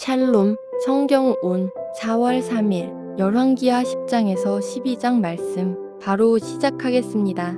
샬롬, 성경 온 4월 3일 열왕기하 10장에서 12장 말씀 바로 시작하겠습니다.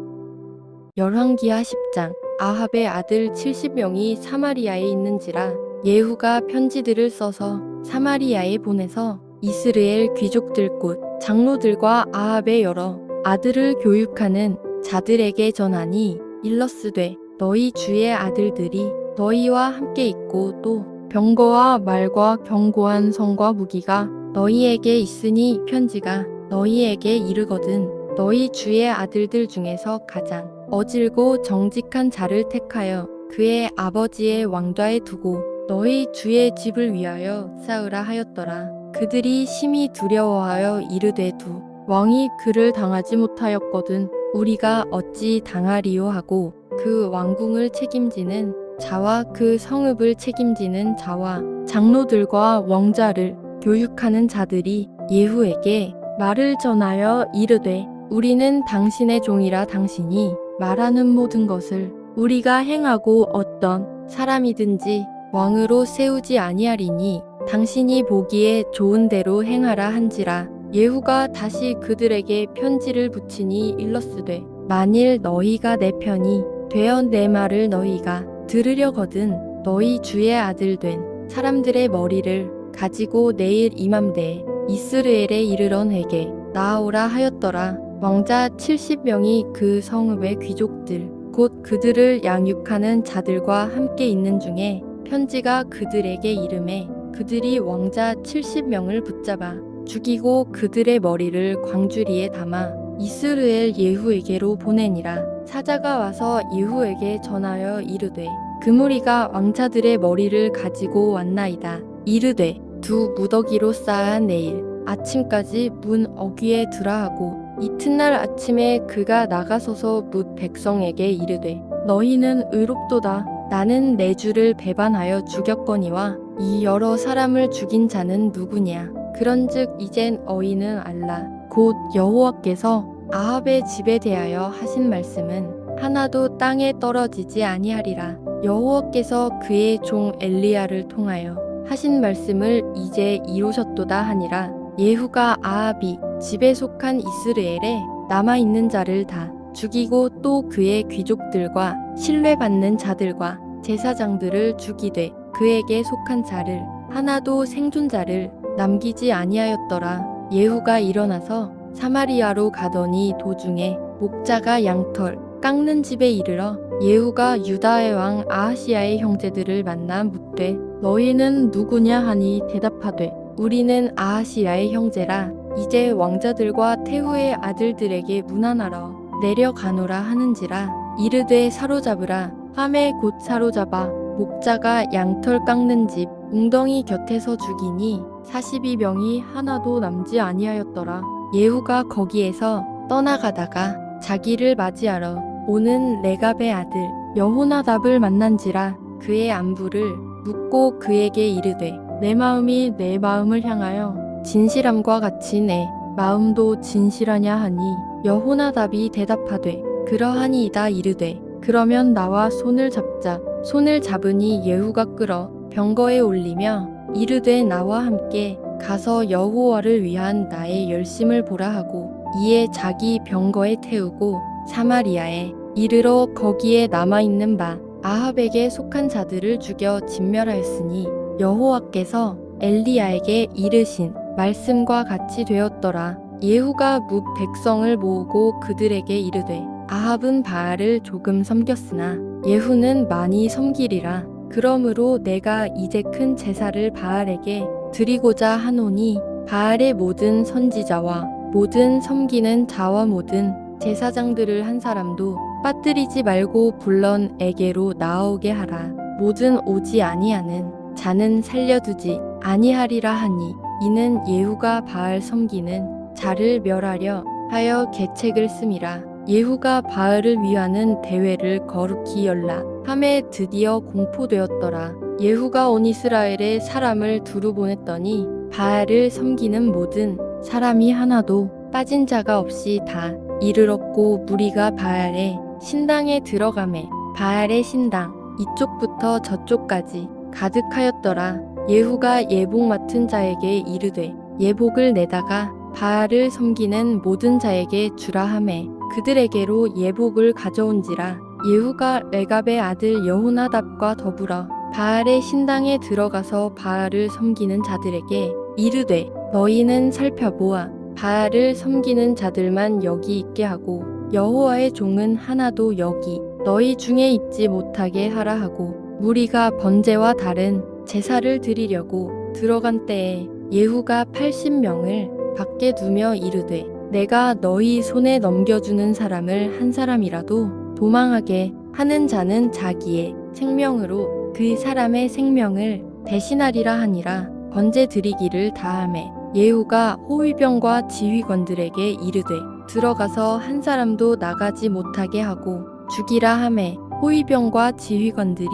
열왕기하 10장 아합의 아들 70명이 사마리아에 있는지라 예후가 편지들을 써서 사마리아에 보내서 이스라엘 귀족들 곧 장로들과 아합의 여러 아들을 교육하는 자들에게 전하니 일러스되 너희 주의 아들들이 너희와 함께 있고 또 병거와 말과 견고한 성과 무기가 너희에게 있으니 편지가 너희에게 이르거든 너희 주의 아들들 중에서 가장 어질고 정직한 자를 택하여 그의 아버지의 왕좌에 두고 너희 주의 집을 위하여 쌓으라 하였더라. 그들이 심히 두려워하여 이르되 두 왕이 그를 당하지 못하였거든 우리가 어찌 당하리요 하고 그 왕궁을 책임지는 자와 그 성읍을 책임지는 자와 장로들과 왕자를 교육하는 자들이 예후에게 말을 전하여 이르되 우리는 당신의 종이라 당신이 말하는 모든 것을 우리가 행하고 어떤 사람이든지 왕으로 세우지 아니하리니 당신이 보기에 좋은 대로 행하라 한지라. 예후가 다시 그들에게 편지를 붙이니 일러스되 만일 너희가 내 편이 되어 내 말을 너희가 들으려거든 너희 주의 아들 된 사람들의 머리를 가지고 내일 이맘때에 이스라엘에 이르러 내게 나아오라 하였더라. 왕자 70명이 그 성읍의 귀족들 곧 그들을 양육하는 자들과 함께 있는 중에 편지가 그들에게 이름에 그들이 왕자 70명을 붙잡아 죽이고 그들의 머리를 광주리에 담아 이스라엘 예후에게로 보내니라. 사자가 와서 예후에게 전하여 이르되 그 무리가 왕자들의 머리를 가지고 왔나이다. 이르되 두 무더기로 쌓아 내일 아침까지 문 어귀에 두라 하고 이튿날 아침에 그가 나가서서 뭇 백성에게 이르되 너희는 의롭도다. 나는 내 주를 배반하여 죽였거니와 이 여러 사람을 죽인 자는 누구냐. 그런즉 이젠 어이는 알라. 곧 여호와께서 아합의 집에 대하여 하신 말씀은 하나도 땅에 떨어지지 아니하리라. 여호와께서 그의 종 엘리야를 통하여 하신 말씀을 이제 이루셨도다 하니라. 예후가 아합이 집에 속한 이스라엘에 남아있는 자를 다 죽이고 또 그의 귀족들과 신뢰받는 자들과 제사장들을 죽이되 그에게 속한 자를 하나도 생존자를 남기지 아니하였더라. 예후가 일어나서 사마리아로 가더니 도중에 목자가 양털 깎는 집에 이르러 예후가 유다의 왕 아하시야의 형제들을 만나 묻되 너희는 누구냐 하니 대답하되 우리는 아하시야의 형제라. 이제 왕자들과 태후의 아들들에게 문안하러 내려가노라 하는지라. 이르되 사로잡으라 함에 곧 사로잡아 목자가 양털 깎는 집 웅덩이 곁에서 죽이니 42명이 하나도 남지 아니하였더라. 예후가 거기에서 떠나가다가 자기를 맞이하러 오는 레갑의 아들 여호나답을 만난지라. 그의 안부를 묻고 그에게 이르되 내 마음이 내 마음을 향하여 진실함과 같이 내 마음도 진실하냐 하니 여호나답이 대답하되 그러하니이다. 이르되 그러면 나와 손을 잡자. 손을 잡으니 예후가 끌어 병거에 올리며 이르되 나와 함께 가서 여호와를 위한 나의 열심을 보라 하고 이에 자기 병거에 태우고 사마리아에 이르러 거기에 남아있는 바 아합에게 속한 자들을 죽여 진멸하였으니 여호와께서 엘리야에게 이르신 말씀과 같이 되었더라. 예후가 뭇 백성을 모으고 그들에게 이르되 아합은 바알을 조금 섬겼으나 예후는 많이 섬기리라. 그러므로 내가 이제 큰 제사를 바알에게 드리고자 하노니 바알의 모든 선지자와 모든 섬기는 자와 모든 제사장들을 한 사람도 빠뜨리지 말고 불런 에게로 나아오게 하라. 모든 오지 아니하는 자는 살려두지 아니하리라 하니 이는 예후가 바알 섬기는 자를 멸하려 하여 계책을 씀이라. 예후가 바알을 위하는 대회를 거룩히 열라 함에 드디어 공포되었더라. 예후가 온 이스라엘에 사람을 두루 보냈더니 바알을 섬기는 모든 사람이 하나도 빠진 자가 없이 다 이르렀고 무리가 바알의 신당에 들어가매 바알의 신당 이쪽부터 저쪽까지 가득하였더라. 예후가 예복 맡은 자에게 이르되 예복을 내다가 바알을 섬기는 모든 자에게 주라 하매 그들에게로 예복을 가져온지라. 예후가 레갑의 아들 여호나답과 더불어 바알의 신당에 들어가서 바알을 섬기는 자들에게 이르되 너희는 살펴보아 바알을 섬기는 자들만 여기 있게 하고 여호와의 종은 하나도 여기 너희 중에 있지 못하게 하라 하고 무리가 번제와 다른 제사를 드리려고 들어간 때에 예후가 80명을 밖에 두며 이르되 내가 너희 손에 넘겨주는 사람을 한 사람이라도 도망하게 하는 자는 자기의 생명으로 그 사람의 생명을 대신하리라 하니라. 번제 드리기를 다하매 예후가 호위병과 지휘관들에게 이르되 들어가서 한 사람도 나가지 못하게 하고 죽이라 하매 호위병과 지휘관들이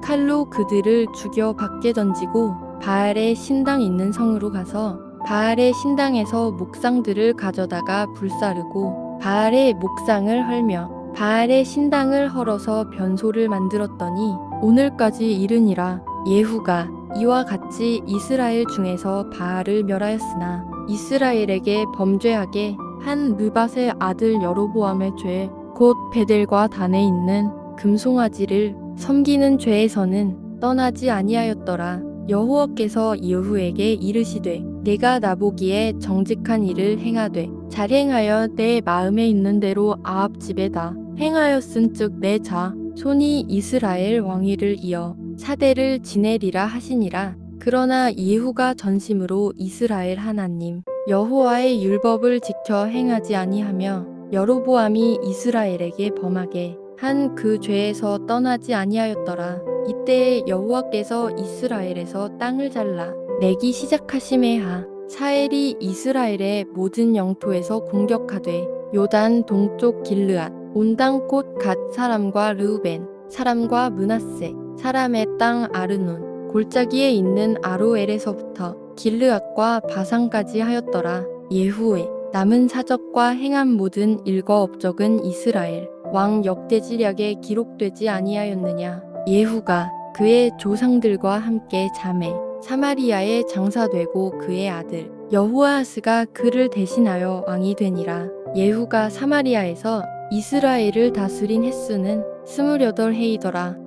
칼로 그들을 죽여 밖에 던지고 바알의 신당 있는 성으로 가서 바알의 신당에서 목상들을 가져다가 불사르고 바알의 목상을 헐며 바알의 신당을 헐어서 변소를 만들었더니 오늘까지 이르니라. 예후가 이와 같이 이스라엘 중에서 바알을 멸하였으나 이스라엘에게 범죄하게 한 느밧의 아들 여로보암의 죄 곧 베델과 단에 있는 금송아지를 섬기는 죄에서는 떠나지 아니하였더라. 여호와께서 예후에게 이르시되 내가 나보기에 정직한 일을 행하되 잘 행하여 내 마음에 있는 대로 아합 집에다 행하였은즉 내 자 손이 이스라엘 왕위를 이어 사대를 지내리라 하시니라. 그러나 예후가 전심으로 이스라엘 하나님 여호와의 율법을 지켜 행하지 아니하며 여로보암이 이스라엘에게 범하게 한 그 죄에서 떠나지 아니하였더라. 이때에 여호와께서 이스라엘에서 땅을 잘라 내기 시작하심에 하 사엘이 이스라엘의 모든 영토에서 공격하되 요단 동쪽 길르앗 온당 곧 갓 사람과 르우벤 사람과 므낫세 사람의 땅 아르논 골짜기에 있는 아로엘에서부터 길르앗과 바산까지 하였더라. 예후의 남은 사적과 행한 모든 일거 업적은 이스라엘 왕 역대지략에 기록되지 아니하였느냐. 예후가 그의 조상들과 함께 잠에 사마리아에 장사되고 그의 아들 여호아하스가 그를 대신하여 왕이 되니라. 예후가 사마리아에서 이스라엘을 다스린 횟수는 28해이더라.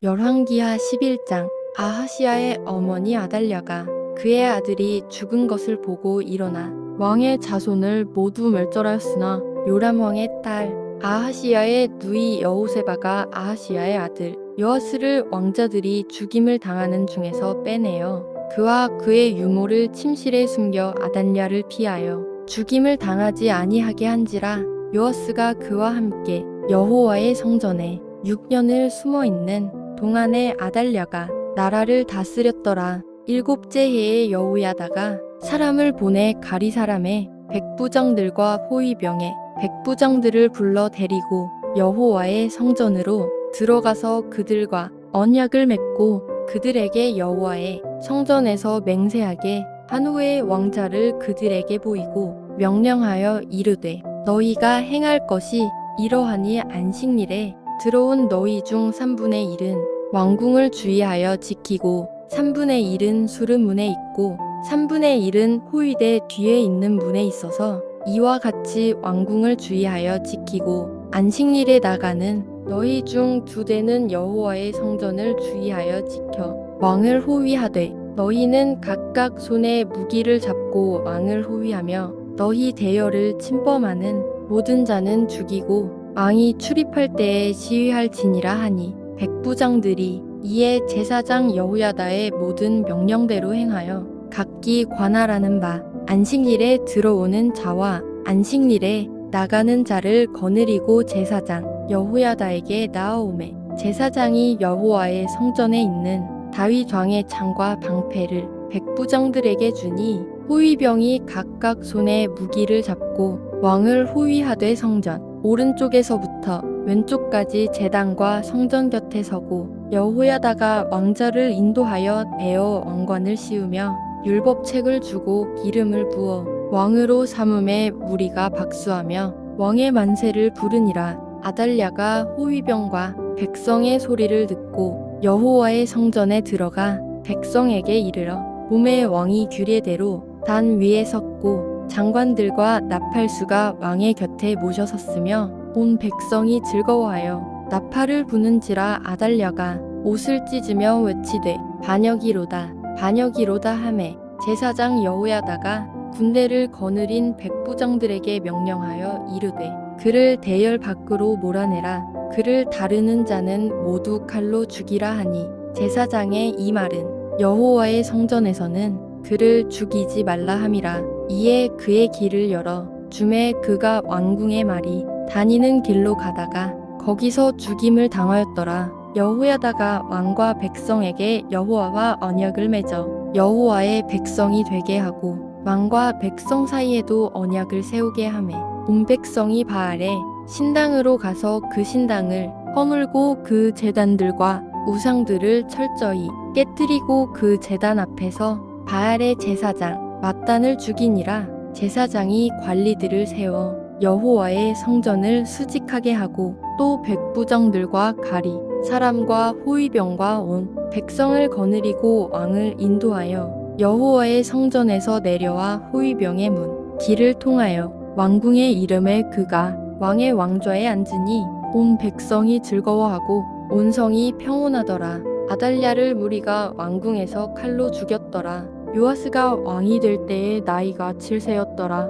열왕기하 11장. 아하시아의 어머니 아달랴가 그의 아들이 죽은 것을 보고 일어나 왕의 자손을 모두 멸절하였으나 요람 왕의 딸 아하시야의 누이 여호세바가 아하시야의 아들 여아스를 왕자들이 죽임을 당하는 중에서 빼내어 그와 그의 유모를 침실에 숨겨 아달랴를 피하여 죽임을 당하지 아니하게 한지라. 요아스가 그와 함께 여호와의 성전에 6년을 숨어 있는 동안에 아달랴가 나라를 다스렸더라. 7째 해에 여호야다가 사람을 보내 가리 사람의 백부장들과 호위병의 백부장들을 불러 데리고 여호와의 성전으로 들어가서 그들과 언약을 맺고 그들에게 여호와의 성전에서 맹세하게 한 후에 왕자를 그들에게 보이고 명령하여 이르되 너희가 행할 것이 이러하니 안식일에 들어온 너희 중 3분의 1은 왕궁을 주의하여 지키고 3분의 1은 수르문에 있고 3분의 1은 호위대 뒤에 있는 문에 있어서 이와 같이 왕궁을 주의하여 지키고 안식일에 나가는 너희 중 2대는 여호와의 성전을 주의하여 지켜 왕을 호위하되 너희는 각각 손에 무기를 잡고 왕을 호위하며 너희 대열을 침범하는 모든 자는 죽이고 왕이 출입할 때에 시위할지니라 하니 백부장들이 이에 제사장 여호야다의 모든 명령대로 행하여 각기 관할하는 바 안식일에 들어오는 자와 안식일에 나가는 자를 거느리고 제사장 여호야다에게 나아오매 제사장이 여호와의 성전에 있는 다윗 왕의 창과 방패를 백부장들에게 주니 호위병이 각각 손에 무기를 잡고 왕을 호위하되 성전 오른쪽에서부터 왼쪽까지 제단과 성전 곁에 서고 여호야다가 왕자를 인도하여 베어 왕관을 씌우며 율법책을 주고 기름을 부어 왕으로 삼음에 무리가 박수하며 왕의 만세를 부르니라. 아달랴가 호위병과 백성의 소리를 듣고 여호와의 성전에 들어가 백성에게 이르러 봄에 왕이 규례대로 단 위에 섰고 장관들과 나팔수가 왕의 곁에 모셔섰으며 온 백성이 즐거워하여 나팔을 부는지라 아달랴가 옷을 찢으며 외치되 반역이로다 반역이로다 하매 제사장 여호야다가 군대를 거느린 백부장들에게 명령하여 이르되 그를 대열 밖으로 몰아내라 그를 다루는 자는 모두 칼로 죽이라 하니 제사장의 이 말은 여호와의 성전에서는 그를 죽이지 말라 함이라. 이에 그의 길을 열어 주매 그가 왕궁의 말이 다니는 길로 가다가 거기서 죽임을 당하였더라. 여호야다가 왕과 백성에게 여호와와 언약을 맺어 여호와의 백성이 되게 하고 왕과 백성 사이에도 언약을 세우게 하매 온 백성이 바알에 신당으로 가서 그 신당을 허물고 그 제단들과 우상들을 철저히 깨뜨리고 그 제단 앞에서 바알의 제사장 맏단을 죽이니라. 제사장이 관리들을 세워 여호와의 성전을 수직하게 하고 또 백부장들과 가리 사람과 호위병과 온 백성을 거느리고 왕을 인도하여 여호와의 성전에서 내려와 호위병의 문 길을 통하여 왕궁의 이름에 그가 왕의 왕좌에 앉으니 온 백성이 즐거워하고 온 성이 평온하더라. 아달랴를 무리가 왕궁에서 칼로 죽였더라. 요아스가 왕이 될 때에 나이가 7세였더라.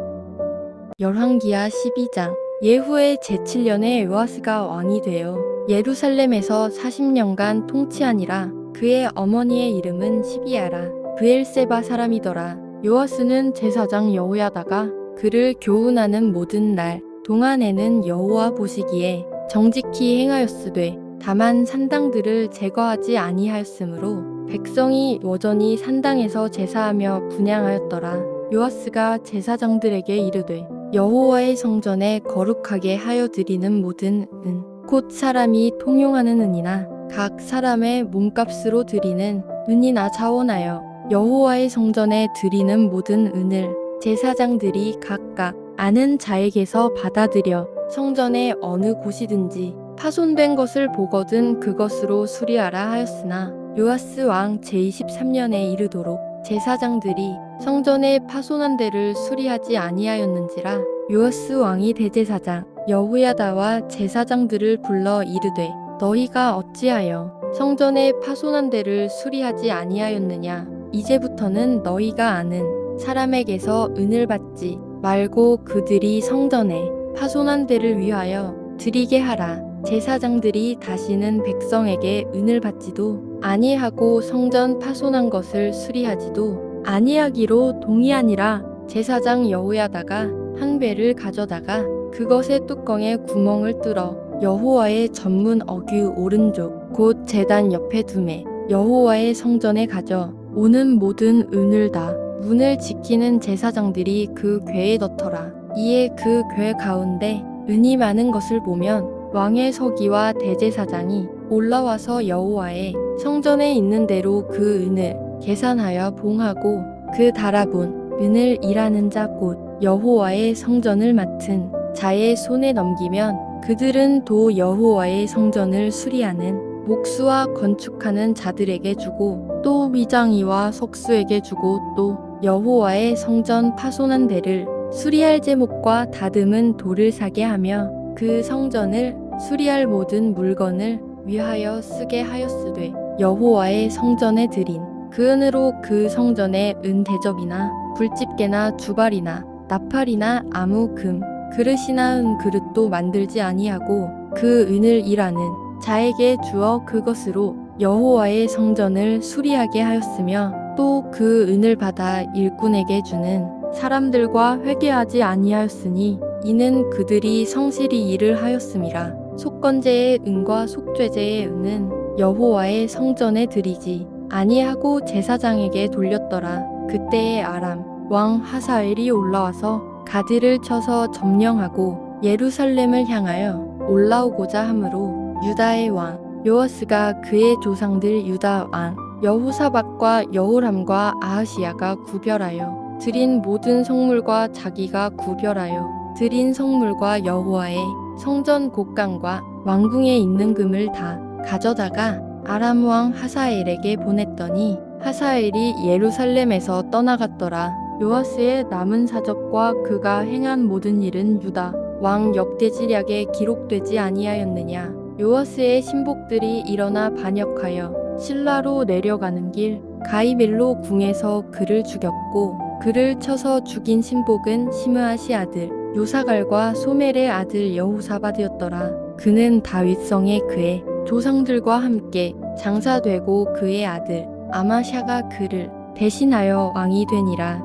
열왕기하 12장. 예후의 제7년에 요아스가 왕이 되어 예루살렘에서 40년간 통치하니라. 그의 어머니의 이름은 시비야라. 브엘세바 사람이더라. 요아스는 제사장 여호야다가 그를 교훈하는 모든 날 동안에는 여호와 보시기에 정직히 행하였으되 다만 산당들을 제거하지 아니하였으므로 백성이 여전히 산당에서 제사하며 분향하였더라. 요아스가 제사장들에게 이르되 여호와의 성전에 거룩하게 하여 드리는 모든 은 곧 사람이 통용하는 은이나 각 사람의 몸값으로 드리는 은이나 자원하여 여호와의 성전에 드리는 모든 은을 제사장들이 각각 아는 자에게서 받아들여 성전의 어느 곳이든지 파손된 것을 보거든 그것으로 수리하라 하였으나 요아스 왕 제23년에 이르도록 제사장들이 성전의 파손한 데를 수리하지 아니하였는지라. 요아스 왕이 대제사장 여호야다와 제사장들을 불러 이르되 너희가 어찌하여 성전의 파손한 데를 수리하지 아니하였느냐. 이제부터는 너희가 아는 사람에게서 은을 받지 말고 그들이 성전에 파손한 데를 위하여 드리게 하라. 제사장들이 다시는 백성에게 은을 받지도 아니하고 성전 파손한 것을 수리하지도 아니하기로 동의하니라. 제사장 여호야다가 한 배를 가져다가 그것의 뚜껑에 구멍을 뚫어 여호와의 전문 어귀 오른쪽 곧 제단 옆에 두매 여호와의 성전에 가져 오는 모든 은을 다 문을 지키는 제사장들이 그 궤에 넣더라. 이에 그 궤 가운데 은이 많은 것을 보면 왕의 서기와 대제사장이 올라와서 여호와의 성전에 있는 대로 그 은을 계산하여 봉하고 그 달아본 은을 일하는 자 곧 여호와의 성전을 맡은 자의 손에 넘기면 그들은 도 여호와의 성전을 수리하는 목수와 건축하는 자들에게 주고 또 위장이와 석수에게 주고 또 여호와의 성전 파손한 데를 수리할 제목과 다듬은 돌을 사게 하며 그 성전을 수리할 모든 물건을 위하여 쓰게 하였으되 여호와의 성전에 드린 그 은으로 그 성전에 은 대접이나 불집게나 주발이나 나팔이나 아무 금 그릇이나 은 그릇도 만들지 아니하고 그 은을 일하는 자에게 주어 그것으로 여호와의 성전을 수리하게 하였으며 또 그 은을 받아 일꾼에게 주는 사람들과 회개하지 아니하였으니 이는 그들이 성실히 일을 하였음이라. 속건제의 은과 속죄제의 은은 여호와의 성전에 드리지 아니하고 제사장에게 돌렸더라. 그때에 아람 왕 하사엘이 올라와서 가드를 쳐서 점령하고 예루살렘을 향하여 올라오고자 하므로 유다의 왕 요아스가 그의 조상들 유다 왕 여호사밧과 여호람과 아하시야가 구별하여 드린 모든 성물과 자기가 구별하여 드린 성물과 여호와의 성전 곳간과 왕궁에 있는 금을 다 가져다가 아람 왕 하사엘에게 보냈더니 하사엘이 예루살렘에서 떠나갔더라. 요아스의 남은 사적과 그가 행한 모든 일은 유다 왕 역대지략에 기록되지 아니하였느냐. 요아스의 신복들이 일어나 반역하여 실라로 내려가는 길 가이멜로 궁에서 그를 죽였고, 그를 쳐서 죽인 신복은 시므아시 아들 요사갈과 소멜의 아들 여호사밧이었더라. 그는 다윗성에 그의 조상들과 함께 장사되고 그의 아들 아마샤가 그를 대신하여 왕이 되니라.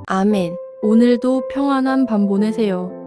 아멘. 오늘도 평안한 밤 보내세요.